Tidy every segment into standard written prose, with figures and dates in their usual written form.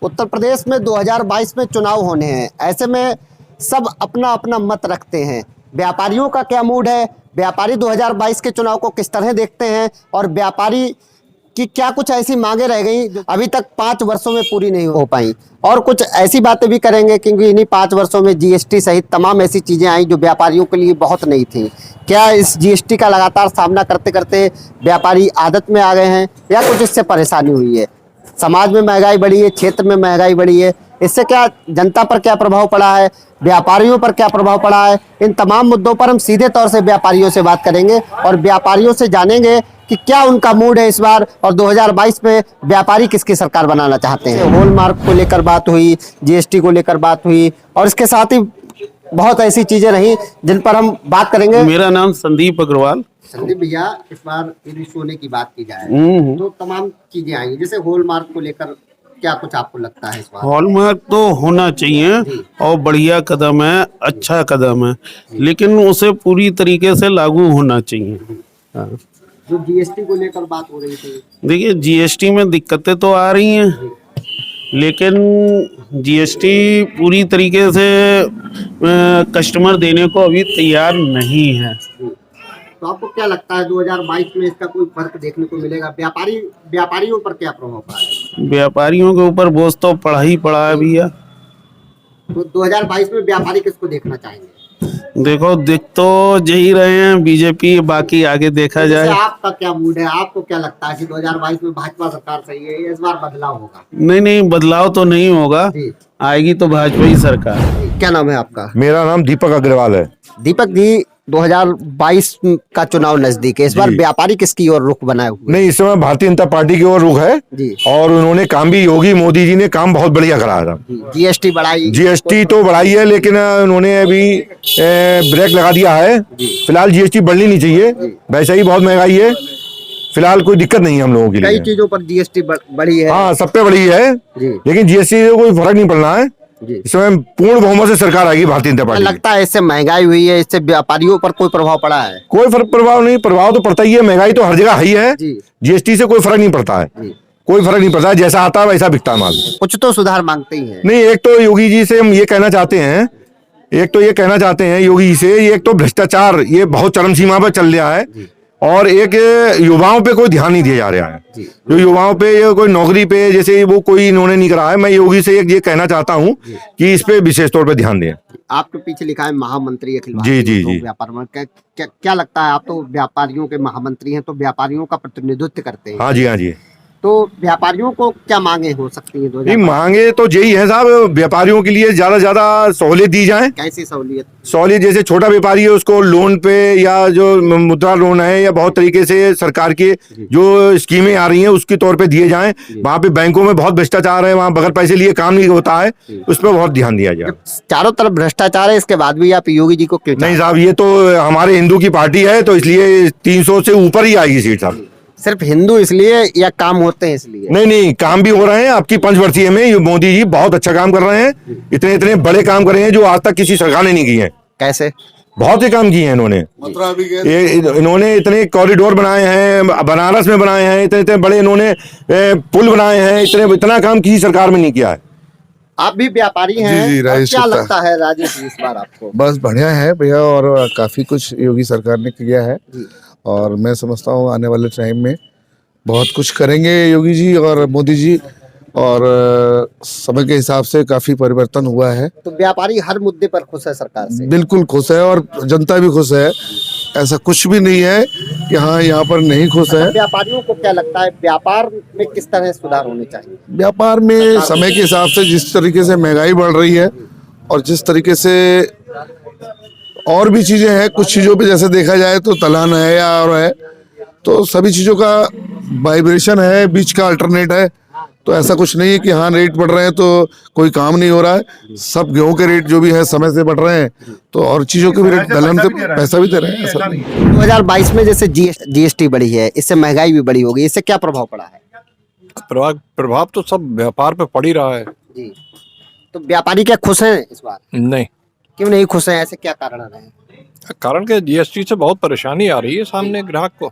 उत्तर प्रदेश में 2022 में चुनाव होने हैं। ऐसे में सब अपना अपना मत रखते हैं। व्यापारियों का क्या मूड है, व्यापारी 2022 के चुनाव को किस तरह देखते हैं और व्यापारी की क्या कुछ ऐसी मांगे रह गई जो अभी तक 5 वर्षों में पूरी नहीं हो पाई, और कुछ ऐसी बातें भी करेंगे क्योंकि इन्हीं 5 वर्षों में जीएसटी सहित तमाम ऐसी चीज़ें आई जो व्यापारियों के लिए बहुत नई थी। क्या इस जीएसटी का लगातार सामना करते करते व्यापारी आदत में आ गए हैं या कुछ इससे परेशानी हुई है? समाज में महंगाई बढ़ी है, क्षेत्र में महंगाई बढ़ी है, इससे क्या जनता पर क्या प्रभाव पड़ा है, व्यापारियों पर क्या प्रभाव पड़ा है? इन तमाम मुद्दों पर हम सीधे तौर से व्यापारियों से बात करेंगे और व्यापारियों से जानेंगे कि क्या उनका मूड है इस बार और 2022 में व्यापारी किसकी सरकार बनाना चाहते हैं। हॉलमार्क को लेकर बात हुई, जीएसटी को लेकर बात हुई और इसके साथ ही बहुत ऐसी चीजें रही जिन पर हम बात करेंगे। मेरा नाम संदीप अग्रवाल। संदीप भैया, इस बार यदि सोने की बात की जाए तो तमाम चीजें आई, जैसे हॉलमार्क को लेकर क्या कुछ आपको लगता है इस बार? हॉलमार्क तो होना चाहिए और बढ़िया कदम है, अच्छा कदम है, लेकिन उसे पूरी तरीके से लागू होना चाहिए। हाँ। जो जीएसटी को लेकर बात हो रही थी, देखिए जीएसटी में दिक्कतें तो आ रही हैं, लेकिन जीएसटी पूरी तरीके से कस्टमर देने को अभी तैयार नहीं है। तो आपको क्या लगता है 2022 में इसका कोई फर्क देखने को मिलेगा? व्यापारियों पर क्या प्रभाव पड़ा है? व्यापारियों के ऊपर बोझ तो पड़ा ही पड़ा है भैया। तो 2022 में व्यापारी किसको देखना चाहेंगे? देखो दिख तो यही रहे हैं बीजेपी, बाकी आगे देखा जाए। आपका क्या मूड है, आपको क्या लगता है कि 2022 में भाजपा सरकार सही है या इस बार बदलाव होगा? नहीं, बदलाव तो नहीं होगा, आएगी तो भाजपा ही सरकार। क्या नाम है आपका? मेरा नाम दीपक अग्रवाल है। दीपक जी, 2022 का चुनाव नजदीक है, इस बार व्यापारी किसकी ओर रुख बनाए हुए? नहीं, इस समय भारतीय जनता पार्टी की ओर रुख है जी। और उन्होंने काम भी, योगी मोदी जी ने काम बहुत बढ़िया कराया था। जीएसटी बढ़ाई, जीएसटी तो बढ़ाई है, लेकिन उन्होंने अभी ब्रेक लगा दिया है। फिलहाल जीएसटी बढ़नी नहीं चाहिए, वैसे ही बहुत महंगाई है, फिलहाल कोई दिक्कत नहीं है हम लोगों के लिए। कई चीजों पर जीएसटी बढ़ी है। हाँ, सब पे बढ़ी है, लेकिन जीएसटी से कोई फर्क नहीं पड़ना है। इस समय पूर्ण बहुमत से सरकार आएगी भारतीय जनता पार्टी। लगता है इससे महंगाई हुई है, इससे व्यापारियों पर कोई प्रभाव पड़ा है? कोई प्रभाव नहीं, प्रभाव तो पड़ता ही है, महंगाई तो हर जगह ही है। जीएसटी से कोई फर्क नहीं पड़ता है, कोई फर्क नहीं पड़ता है, जैसा आता है वैसा बिकता है माल। कुछ तो सुधार मांगते ही हैं। नहीं, एक तो योगी जी से हम ये कहना चाहते हैं, योगी जी से, एक तो भ्रष्टाचार ये बहुत चरम सीमा पर चल रहा है, और एक युवाओं पे कोई ध्यान नहीं दिया जा रहा है। जो युवाओं पे ये कोई नौकरी पे जैसे वो कोई इन्होंने नहीं करा है। मैं योगी से ये कहना चाहता हूँ कि इस पे विशेष तौर पे ध्यान दें। आपके पीछे लिखा है महामंत्री अखिल जी। व्यापार में क्या लगता है? आप तो व्यापारियों के महामंत्री हैं, तो व्यापारियों का प्रतिनिधित्व करते हैं। हाँ जी। तो व्यापारियों को क्या मांगे हो सकती है? नहीं, मांगे तो यही है साहब, व्यापारियों के लिए ज्यादा सहूलियत दी जाए। कैसी सहूलियत? जैसे छोटा व्यापारी है उसको लोन पे या जो मुद्रा लोन है या बहुत तरीके से सरकार की जो स्कीमें आ रही हैं उसके तौर पे दिए जाएं। वहाँ पे बैंकों में बहुत भ्रष्टाचार है, वहाँ बगैर पैसे लिए काम नहीं होता है, उस पर बहुत ध्यान दिया जाए। चारों तरफ भ्रष्टाचार है, इसके बाद भी आप योगी जी को क्यों? नहीं साहब, ये तो हमारे हिंदू की पार्टी है, तो इसलिए 300 से ऊपर ही आएगी सीट साहब। सिर्फ हिंदू इसलिए या काम होते हैं इसलिए? नहीं, काम भी हो रहे हैं। आपकी 5 वर्षीय में मोदी जी बहुत अच्छा काम कर रहे हैं, इतने बड़े काम कर रहे हैं जो आज तक किसी सरकार ने नहीं किए हैं। कैसे? बहुत ही काम किए हैं इन्होंने। इन्होंने इतने कॉरिडोर बनाए हैं, बनारस में बनाए हैं, इतने बड़े इन्होंने पुल बनाए हैं, इतना काम किसी सरकार में नहीं किया है। आप भी व्यापारी हैं, जी, क्या लगता है राजेश इस बार आपको? बस बढ़िया है भैया, और काफी कुछ योगी सरकार ने किया है, और मैं समझता हूँ आने वाले टाइम में बहुत कुछ करेंगे योगी जी और मोदी जी, और समय के हिसाब से काफी परिवर्तन हुआ है। तो व्यापारी हर मुद्दे पर खुश है सरकार से? बिल्कुल खुश है, और जनता भी खुश है, ऐसा कुछ भी नहीं है कि हाँ यहाँ पर नहीं खुश है। व्यापारियों को क्या लगता है व्यापार में किस तरह सुधार होने चाहिए? व्यापार में समय के हिसाब से जिस तरीके से महंगाई बढ़ रही है और जिस तरीके से और भी चीजें हैं, कुछ चीजों पे जैसे देखा जाए तो तलान है या और है, तो सभी चीजों का वाइब्रेशन है, बीच का अल्टरनेट है। तो ऐसा कुछ नहीं है कि हाँ रेट बढ़ रहे हैं तो कोई काम नहीं हो रहा है। सब गेहूं के रेट जो भी है समय से बढ़ रहे हैं, तो और चीजों के भी रेट दलहन से पैसा भी दे रहे हैं। ऐसा नहीं। 2022 में जैसे जीएसटी बढ़ी है, इससे महंगाई भी बढ़ी होगी, इससे क्या प्रभाव पड़ा है? प्रभाव तो सब व्यापार पे पड़ ही रहा है जी। तो व्यापारी क्या खुश हैं इस बार? नहीं। क्यों नहीं खुश हैं? ऐसे क्या कारण रहे हैं? कारण के जीएसटी से बहुत परेशानी आ रही है सामने ग्राहक को।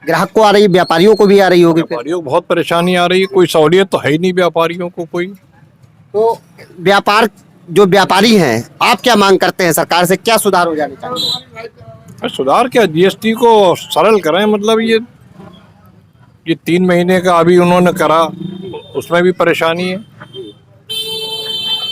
ग्राहक को आ रही है, व्यापारियों को भी आ रही होगी फिर। व्यापारियों को बहुत परेशानी आ रही है, कोई सहूलियत तो है ही नहीं व्यापारियों को कोई। तो व्यापार जो व्यापारी हैं, आप क्या मांग करते हैं सरकार से, क्या सुधार हो जाने चाहिए? सुधार क्या, जीएसटी को सरल करें, मतलब ये 3 महीने का अभी उन्होंने करा, उसमें भी परेशानी है।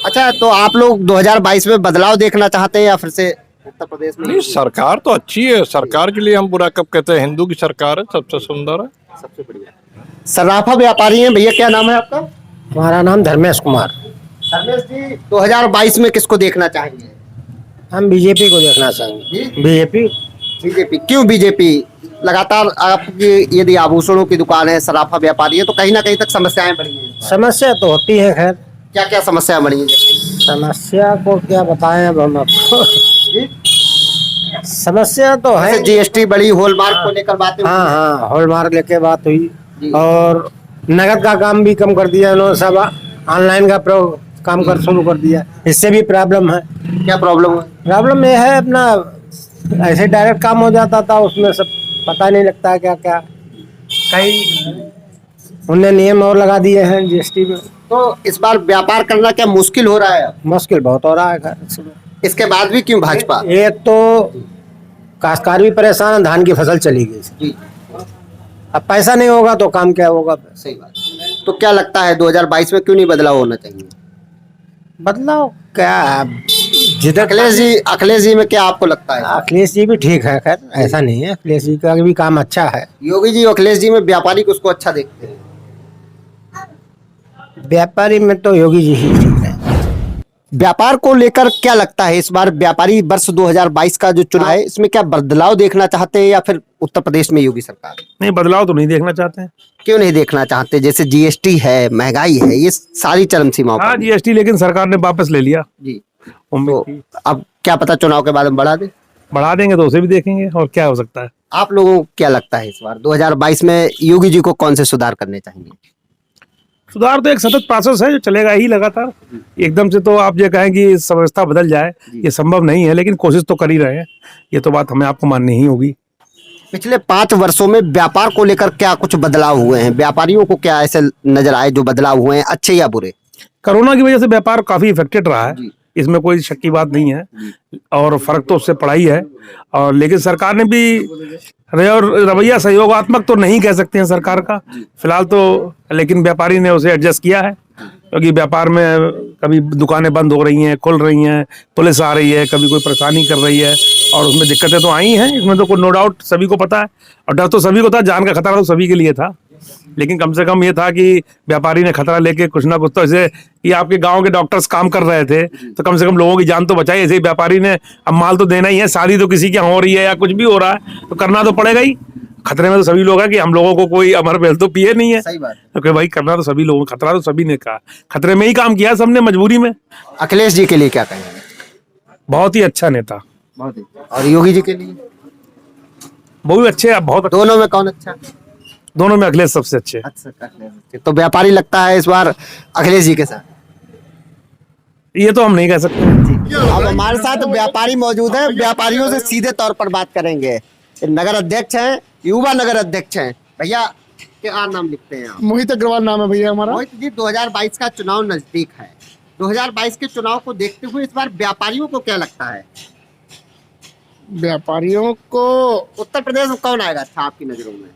अच्छा, तो आप लोग 2022 में बदलाव देखना चाहते हैं या फिर से उत्तर प्रदेश में? नहीं, सरकार तो अच्छी है, सरकार के लिए हम बुरा कब कहते हैं, हिंदू की सरकार है, सबसे सुंदर है। सबसे बढ़िया। सराफा व्यापारी हैं भैया, क्या नाम है आपका? हमारा नाम धर्मेश कुमार। धर्मेश जी, 2022 में किसको देखना चाहेंगे? हम बीजेपी को देखना चाहेंगे। बीजेपी। बीजेपी क्यों? बीजेपी लगातार आपकी यदि आभूषणों की दुकान है, सराफा व्यापारी है, तो कहीं ना कहीं तक समस्याएं बढ़ी हैं। समस्या तो होती है, खैर क्या क्या समस्याएं बढ़ी हैं? समस्या को क्या बताएं अब हम आपको। समस्या तो है। जैसे जीएसटी बढ़ी, हॉलमार्क को लेकर बातें हुई। हाँ, हॉलमार्क लेके बात हुई और नगद का काम भी कम कर दिया उन्होंने, सब ऑनलाइन का काम कर शुरू कर दिया, इससे भी प्रॉब्लम है। क्या प्रॉब्लम है? प्रॉब्लम ये है, अपना ऐसे डायरेक्ट काम हो जाता था, उसमें सब पता नहीं लगता क्या क्या, कई उनने नियम और लगा दिए हैं जीएसटी में। तो इस बार व्यापार करना क्या मुश्किल हो रहा है? मुश्किल बहुत हो रहा है। इसके बाद भी क्यों भाजपा? एक तो काश्तकार भी परेशान है, धान की फसल चली गई, जी, अब पैसा नहीं होगा तो काम क्या होगा। सही बात। तो क्या लगता है 2022 में क्यों नहीं बदलाव होना चाहिए? बदलाव क्या है, जिधर अखिलेश जी में क्या आपको लगता है? अखिलेश जी भी ठीक है, खैर ऐसा नहीं है, अखिलेश जी का भी काम अच्छा है। योगी जी अखिलेश जी में व्यापारी को उसको अच्छा देखते हैं? व्यापारी में तो योगी जी ही ठीक है। व्यापार को लेकर क्या लगता है इस बार व्यापारी वर्ष 2022 का जो चुनाव है, इसमें क्या बदलाव देखना चाहते हैं या फिर उत्तर प्रदेश में योगी सरकार? नहीं, बदलाव तो नहीं देखना चाहते हैं। क्यों नहीं देखना चाहते? जैसे जीएसटी है, महंगाई है, ये सारी चरम सीमाओं हाँ, पर। जीएसटी लेकिन सरकार ने वापस ले लिया। जी, उम्मीद तो थी अब क्या पता चुनाव के बाद हम बढ़ा दे। बढ़ा देंगे तो उसे भी देखेंगे, और क्या हो सकता है। आप लोगों को क्या लगता है इस बार 2022 में योगी जी को कौन से सुधार करने चाहिए? सुधार तो एक सतत प्रोसेस है जो चलेगा ही लगातार। एकदम से तो आप ये कहें कि व्यवस्था बदल जाए, ये संभव नहीं है, लेकिन कोशिश तो कर ही रहे हैं। ये तो बात हमें आपको माननी ही होगी। पिछले 5 वर्षों में व्यापार को लेकर क्या कुछ बदलाव हुए हैं? व्यापारियों को क्या ऐसे नजर आए जो बदलाव हुए हैं, अच्छे या बुरे? कोरोना की वजह से व्यापार काफी इफेक्टेड रहा है, इसमें कोई शक की बात नहीं है, और फर्क तो उससे पड़ा ही है। और लेकिन सरकार ने भी रवैया सहयोगात्मक तो नहीं कह सकते हैं सरकार का फिलहाल तो, लेकिन व्यापारी ने उसे एडजस्ट किया है, क्योंकि व्यापार में कभी दुकानें बंद हो रही हैं, खुल रही हैं, पुलिस आ रही है, कभी कोई परेशानी कर रही है, और उसमें दिक्कतें तो आई हैं, इसमें तो कोई नो डाउट सभी को पता है, और डर तो सभी को था, जान का खतरा तो सभी के लिए था। लेकिन कम से कम ये था कि व्यापारी ने खतरा लेके कुछ ना कुछ तो, ऐसे कि आपके गांव के डॉक्टर्स काम कर रहे थे तो कम से कम लोगों की जान तो बचाई। ऐसे ही व्यापारी ने अब माल तो देना ही है, शादी तो किसी की हो रही है या कुछ भी हो रहा है तो करना तो पड़ेगा ही। खतरे में तो सभी लोग हैं कि हम लोगों को कोई अमर बेल तो पिए नहीं है, सही बात है। तो भाई करना तो सभी लोगों, खतरा तो सभी ने कहा, खतरे में ही काम किया सबने, मजबूरी में। अखिलेश जी के लिए क्या कहेंगे? बहुत ही अच्छा नेता। और योगी जी के लिए? बहुत अच्छे, बहुत अच्छे। दोनों में कौन अच्छा? दोनों में अखिलेश सबसे अच्छे। अच्छा, तो व्यापारी लगता है इस बार अखिलेश जी के साथ? ये तो हम नहीं कह सकते। अब हमारे साथ व्यापारी मौजूद हैं, व्यापारियों से सीधे तौर पर बात करेंगे। नगर अध्यक्ष हैं, युवा नगर अध्यक्ष हैं। भैया क्या नाम लिखते हैं आप? मोहित अग्रवाल नाम है भैया हमारा। मोहित जी, 2022 का चुनाव नजदीक है, 2022 के चुनाव को देखते हुए इस बार व्यापारियों को क्या लगता है? व्यापारियों को उत्तर प्रदेश में कौन आएगा अच्छा आपकी नजरों में?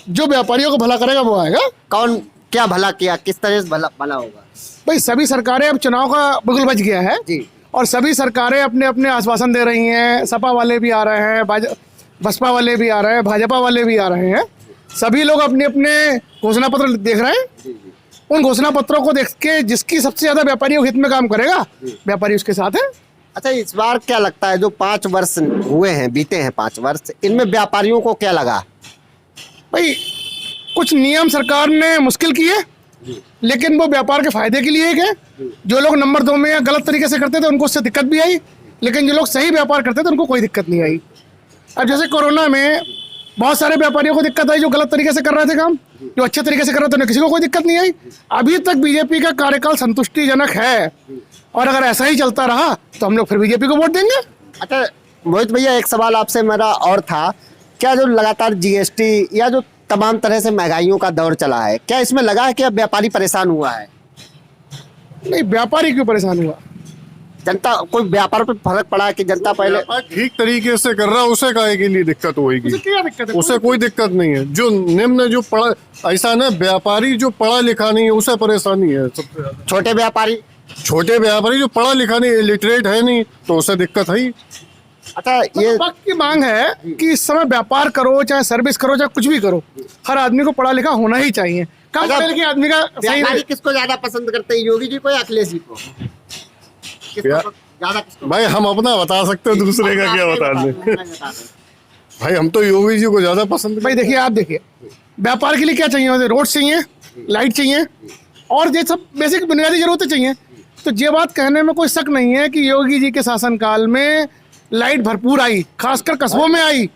जो व्यापारियों को भला करेगा वो आएगा। कौन क्या भला किया, किस तरह से भला होगा? भाई सभी सरकारें, अब चुनाव का बिल्कुल बच गया है जी, और सभी सरकारें अपने अपने आश्वासन दे रही हैं। सपा वाले भी आ रहे हैं, बसपा वाले भी आ रहे हैं, भाजपा वाले भी आ रहे हैं। सभी लोग अपने अपने घोषणा पत्र देख रहे हैं। उन घोषणा पत्रों को देख के जिसकी सबसे ज्यादा व्यापारियों के हित में काम करेगा, व्यापारी उसके साथ है। अच्छा, इस बार क्या लगता है जो 5 वर्ष हुए हैं, बीते हैं 5 वर्ष, इनमें व्यापारियों को क्या लगा? भाई कुछ नियम सरकार ने मुश्किल किए, लेकिन वो व्यापार के फायदे के लिए गए। जो लोग नंबर 2 में या गलत तरीके से करते थे उनको उससे दिक्कत भी आई, लेकिन जो लोग सही व्यापार करते थे उनको कोई दिक्कत नहीं आई। अब जैसे कोरोना में बहुत सारे व्यापारियों को दिक्कत आई जो गलत तरीके से कर रहे थे काम, जो अच्छे तरीके से कर रहे थे उन्हें किसी को कोई दिक्कत नहीं आई। अभी तक बीजेपी का कार्यकाल संतुष्टिजनक है, और अगर ऐसा ही चलता रहा तो हम लोग फिर बीजेपी को वोट देंगे। अच्छा मोहित भैया, एक सवाल आपसे मेरा और था क्या जो लगातार जीएसटी या जो तमाम तरह से महंगाइयों का दौर चला है, क्या इसमें लगा है कि अब व्यापारी परेशान हुआ है? नहीं, व्यापारी क्यों परेशान हुआ? जनता कोई व्यापार पे फर्क पड़ा है कि जनता पहले ठीक तरीके से कर रहा है, उसे काहे के लिए दिक्कत होगी? उसे क्या दिक्कत है? उसे कोई दिक्कत नहीं है। जो निम्न जो पढ़ा, ऐसा ना व्यापारी जो पढ़ा लिखा नहीं है उसे परेशानी है सबसे ज्यादा। छोटे व्यापारी, छोटे व्यापारी जो पढ़ा लिखा नहीं, लिटरेट है नहीं, तो उसे दिक्कत है ही। अच्छा ये वक्त की मांग है कि इस समय व्यापार करो, चाहे सर्विस करो, चाहे कुछ भी करो, हर आदमी को पढ़ा लिखा होना ही चाहिए। कम अच्छा, पहले के आदमी का सही व्यापारी किसको ज्यादा पसंद करते हैं, योगी जी को या अखिलेश जी को? ज्यादा किसको? भाई हम अपना बता सकते हैं, दूसरे का क्या बता दें? भाई हम तो योगी जी को ज्यादा पसंद। भाई देखिए, आप देखिए, व्यापार के लिए क्या चाहिए होते? रोड चाहिए, लाइट चाहिए, और ये सब बेसिक बुनियादी जरूरतें चाहिए। तो ये बात कहने में कोई शक नहीं है कि योगी जी के शासनकाल में लाइट भरपूर आई, खासकर कस्बों में आई।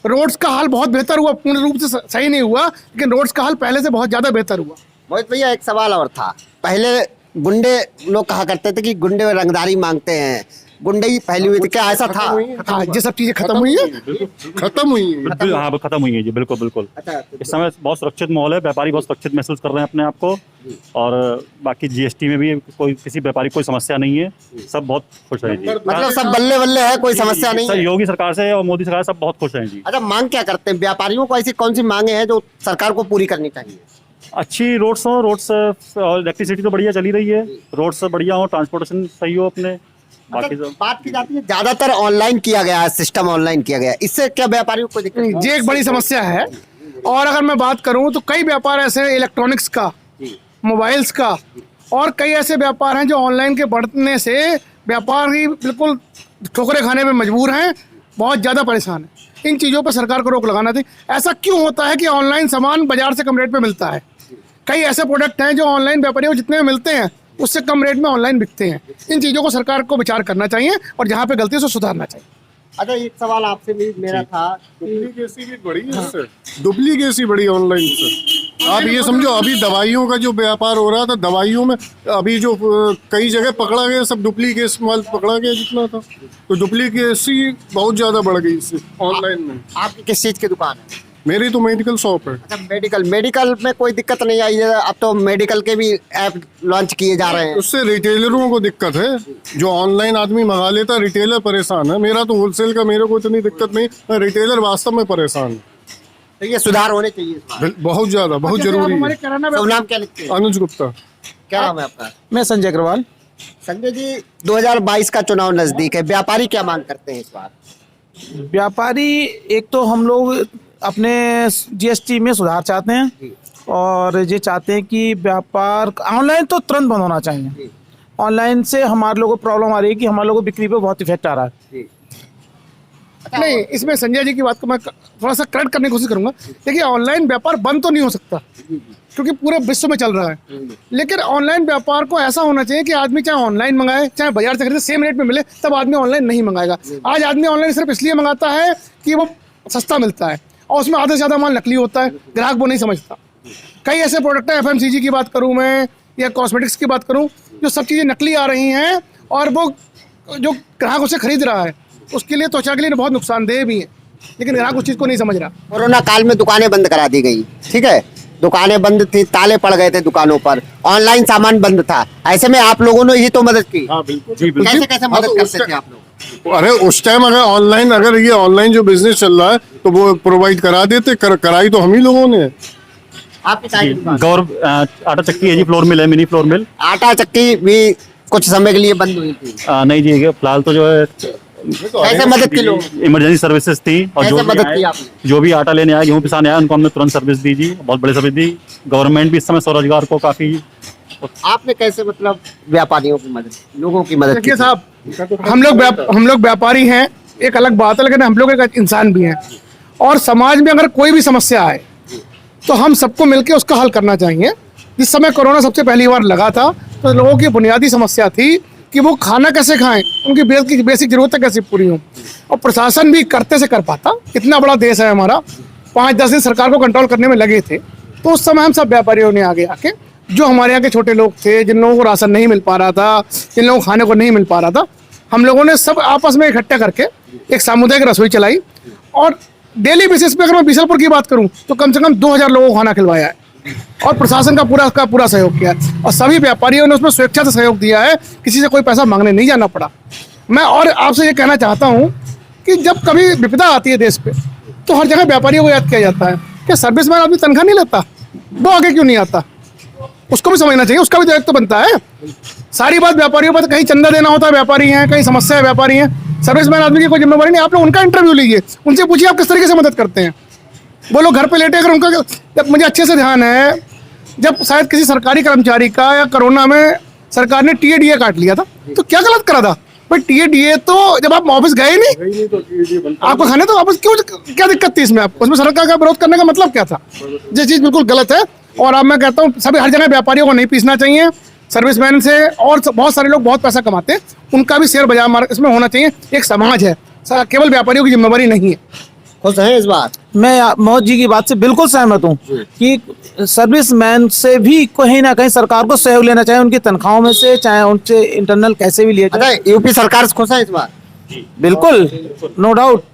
रोड्स का हाल बहुत बेहतर हुआ, पूर्ण रूप से सही नहीं हुआ, लेकिन रोड्स का हाल पहले से बहुत ज्यादा बेहतर हुआ। मोहित भैया, एक सवाल और था। पहले गुंडे लोग कहा करते थे कि गुंडे रंगदारी मांगते हैं, गुंडई फैली हुई थी, क्या ऐसा था? हाँ, ये सब चीजें खत्म हुई है। खत्म हुई है। हाँ, खत्म हुई है जी, बिल्कुल बिल्कुल। अच्छा, इस समय बहुत सुरक्षित माहौल है, व्यापारी बहुत सुरक्षित महसूस कर रहे हैं अपने आप को, और बाकी जीएसटी में भी कोई किसी व्यापारी कोई समस्या नहीं है, सब बहुत खुश है जी। मतलब सब बल्ले बल्ले है, कोई समस्या नहीं सर, है। योगी सरकार से और मोदी सरकार से सब बहुत खुश हैं जी। अच्छा, मांग क्या करते हैं व्यापारियों को? ऐसी कौन सी मांगे हैं जो सरकार को पूरी करनी चाहिए? अच्छी रोड्स हो, रोड्स और इलेक्ट्रिसिटी तो बढ़िया चली रही है, रोड्स बढ़िया हो, ट्रांसपोर्टेशन सही हो अपने, बाकी सब। बात की जाती है ज्यादातर ऑनलाइन किया गया है, सिस्टम ऑनलाइन किया गया है, इससे क्या व्यापारियों को दिक्कत है? ये एक बड़ी समस्या है। और अगर मैं बात करूं तो कई व्यापार ऐसे हैं, इलेक्ट्रॉनिक्स का, मोबाइल्स का, और कई ऐसे व्यापार हैं जो ऑनलाइन के बढ़ने से व्यापारी बिल्कुल ठोकरे खाने में मजबूर हैं, बहुत ज़्यादा परेशान हैं। इन चीज़ों पर सरकार को रोक लगाना थी। ऐसा क्यों होता है कि ऑनलाइन सामान बाजार से कम रेट पे मिलता है? कई ऐसे प्रोडक्ट हैं जो ऑनलाइन व्यापारियों को जितने में मिलते हैं उससे कम रेट में ऑनलाइन बिकते हैं। इन चीज़ों को सरकार को विचार करना चाहिए और जहाँ पे गलती है उसको सुधारना चाहिए। अच्छा, एक सवाल आपसे भी मेरा था, डुप्लीकेसी भी बढ़ी है इससे, डुप्लीकेसी बढ़ी ऑनलाइन से। आप ये समझो, अभी दवाइयों का जो व्यापार हो रहा था, दवाइयों में अभी जो कई जगह पकड़ा गया, सब डुप्लीकेट माल पकड़ा गया जितना था, तो डुप्लीकेसी बहुत ज्यादा बढ़ गई इससे ऑनलाइन में। आपकी किस चीज की दुकान है? मेरी तो मेडिकल शॉप है। अच्छा, मेडिकल में कोई दिक्कत नहीं आई है? अब तो मेडिकल के भी ऐप लॉन्च किए जा रहे हैं। उससे रिटेलरों को दिक्कत है, जो ऑनलाइन आदमी मंगा लेता, रिटेलर परेशान है। मेरा तो होलसेल का, मेरे को इतनी दिक्कत नहीं, रिटेलर वास्तव में परेशान है। तो ये सुधार होने चाहिए इस बार। बहुत ज्यादा, बहुत जरूरी है। शुभ नाम क्या लिखते हैं? अनुज गुप्ता। क्या नाम है आपका? मैं संजय अग्रवाल। संजय जी, 2022 का चुनाव नजदीक है, व्यापारी क्या मांग करते हैं इस बार? व्यापारी, एक तो हम लोग अपने जीएसटी में सुधार चाहते हैं, और ये चाहते हैं कि व्यापार ऑनलाइन तो तुरंत बंद होना चाहिए। ऑनलाइन से हमारे लोगों को प्रॉब्लम आ रही है कि हमारे लोगों को बिक्री पे बहुत इफेक्ट आ रहा है। नहीं, इसमें संजय जी की बात को मैं थोड़ा सा करेक्ट करने की कोशिश करूंगा। देखिए, ऑनलाइन व्यापार बंद तो नहीं हो सकता क्योंकि पूरे विश्व में चल रहा है, लेकिन ऑनलाइन व्यापार को ऐसा होना चाहिए कि आदमी चाहे ऑनलाइन मंगाए, चाहे बाजार से खरीदे, सेम रेट में मिले, तब आदमी ऑनलाइन नहीं मंगाएगा। आज आदमी ऑनलाइन सिर्फ इसलिए मंगाता है कि वो सस्ता मिलता है, और उसमें आधे से ज़्यादा माल नकली होता है, ग्राहक वो नहीं समझता। कई ऐसे प्रोडक्ट हैं, FMCG की बात करूँ मैं, या कॉस्मेटिक्स की बात करूँ, जो सब चीज़ें नकली आ रही हैं, और वो जो ग्राहक उसे खरीद रहा है उसके लिए, त्वचा के लिए बहुत नुकसानदेह भी है, लेकिन ग्राहक उस चीज़ को नहीं समझ रहा। कोरोना काल में दुकानें बंद करा दी गई, ठीक है, दुकानें बंद थी, ताले पड़ गए थे दुकानों पर, ऑनलाइन सामान बंद था, ऐसे में आप लोगों ने ही तो मदद की। हाँ बिल्कुल जी बिल्कुल। कैसे कैसे मदद करते थे आप लोग? अरे उस टाइम अगर ये ऑनलाइन जो बिजनेस चल रहा है तो वो प्रोवाइड करा देते, कराई तो हम ही लोगों ने। आपकी चाय की दुकान? गौर आटा चक्की है जी, फ्लोर मिल है, मिनी फ्लोर मिल। आटा चक्की भी कुछ समय के लिए बंद हुई थी, नहीं जी, फिलहाल तो जो है कैसे मदद की लोग? इमरजेंसी सर्विसेज थी, और कैसे मदद की आपने? जो भी आटा लेने आया, गेहूं पिसाने आया, उनको हमने तुरंत सर्विस दी जी, बहुत बड़ी सर्विस दी। गवर्नमेंट भी इस समय स्वरोजगार को काफी। आपने कैसे मतलब व्यापारियों की मदद, लोगों की मदद की? देखिए साहब, हम लोग व्यापारी हैं, एक अलग बात है, लेकिन हम लोग एक इंसान भी हैं, और समाज में अगर कोई भी समस्या आए तो हम सबको मिलकर उसका हल करना चाहिए। जिस समय कोरोना सबसे पहली बार लगा था तो लोगों की बुनियादी समस्या थी कि वो खाना कैसे खाएं, उनकी बेसिक जरूरतें कैसे पूरी हों, और प्रशासन भी करते से कर पाता। इतना बड़ा देश है हमारा, 5-10 दिन सरकार को कंट्रोल करने में लगे थे, तो उस समय हम सब व्यापारियों ने आगे आके, जो हमारे यहाँ के छोटे लोग थे, जिन लोगों को राशन नहीं मिल पा रहा था, जिन लोगों को खाने को नहीं मिल पा रहा था, हम लोगों ने सब आपस में इकट्ठा करके एक सामुदायिक रसोई चलाई, और डेली बेसिस पे अगर मैं बीसलपुर की बात करूं तो कम से कम 2000 लोगों को खाना खिलवाया है और प्रशासन का पूरा सहयोग किया है और सभी व्यापारियों ने उसमें स्वेच्छा से सहयोग दिया है, किसी से कोई पैसा मांगने नहीं जाना पड़ा। मैं और आपसे ये कहना चाहता हूँ कि जब कभी विपदा आती है देश पे तो हर जगह व्यापारियों को याद किया जाता है। क्या सर्विसमैन आदमी तनख्वाह नहीं लेता? वो आगे क्यों नहीं आता? उसको भी समझना चाहिए, उसका भी दायित्व तो बनता है। सारी बात व्यापारियों पर, कहीं चंदा देना होता है व्यापारी हैं, कहीं समस्या है व्यापारी हैं, सर्विसमैन आदमी की कोई जिम्मेवारी नहीं। आप लोग उनका इंटरव्यू लीजिए, उनसे पूछिए आप किस तरीके से मदद करते हैं। वो लोग घर पे लेटे, अगर उनका, जब मुझे अच्छे से ध्यान है जब शायद किसी सरकारी कर्मचारी का या कोरोना में सरकार ने टीए काट लिया था तो क्या गलत करा था? पर टीए तो जब आप ऑफिस गए नहीं आपको खाने तो वापस क्यों, क्या दिक्कत थी इसमें? आपको उसमें सरकार का विरोध करने का मतलब क्या था? ये चीज़ बिल्कुल गलत है। और अब मैं कहता हूँ सभी हर जगह व्यापारियों को नहीं पीसना चाहिए। सर्विसमैन से और बहुत सारे लोग बहुत पैसा कमाते हैं, उनका भी शेयर बाजार मार्केट इसमें होना चाहिए। एक समाज है, केवल व्यापारियों की जिम्मेवारी नहीं है। खुश हैं इस बात? मैं मोहन जी की बात से बिल्कुल सहमत हूँ कि सर्विसमैन से भी कहीं ना कहीं सरकार को सहयोग लेना चाहिए, उनकी तनख्वाहों में से, चाहे उनसे इंटरनल कैसे भी लिया जाए। अच्छा, यूपी सरकार से खुश है इस बार? बिल्कुल, नो डाउट।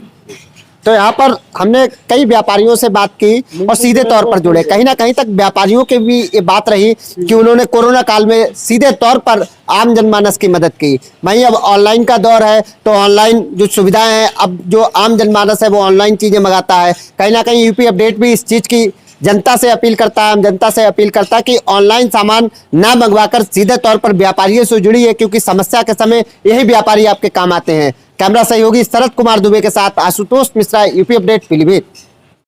तो यहाँ पर हमने कई व्यापारियों से बात की और सीधे तौर पर जुड़े। कहीं ना कहीं तक व्यापारियों की भी ये बात रही कि उन्होंने कोरोना काल में सीधे तौर पर आम जनमानस की मदद की। वहीं अब ऑनलाइन का दौर है तो ऑनलाइन जो सुविधाएं हैं, अब जो आम जनमानस है वो ऑनलाइन चीजें मंगाता है। कहीं ना कहीं यूपी अपडेट भी इस चीज की जनता से अपील करता है, आम जनता से अपील करता है कि ऑनलाइन सामान ना मंगवाकर सीधे तौर पर व्यापारियों से जुड़िए, क्योंकि समस्या के समय यही व्यापारी आपके काम आते हैं। कैमरा सहयोगी शरद कुमार दुबे के साथ आशुतोष मिश्रा, यूपी अपडेट, पीलीभीत।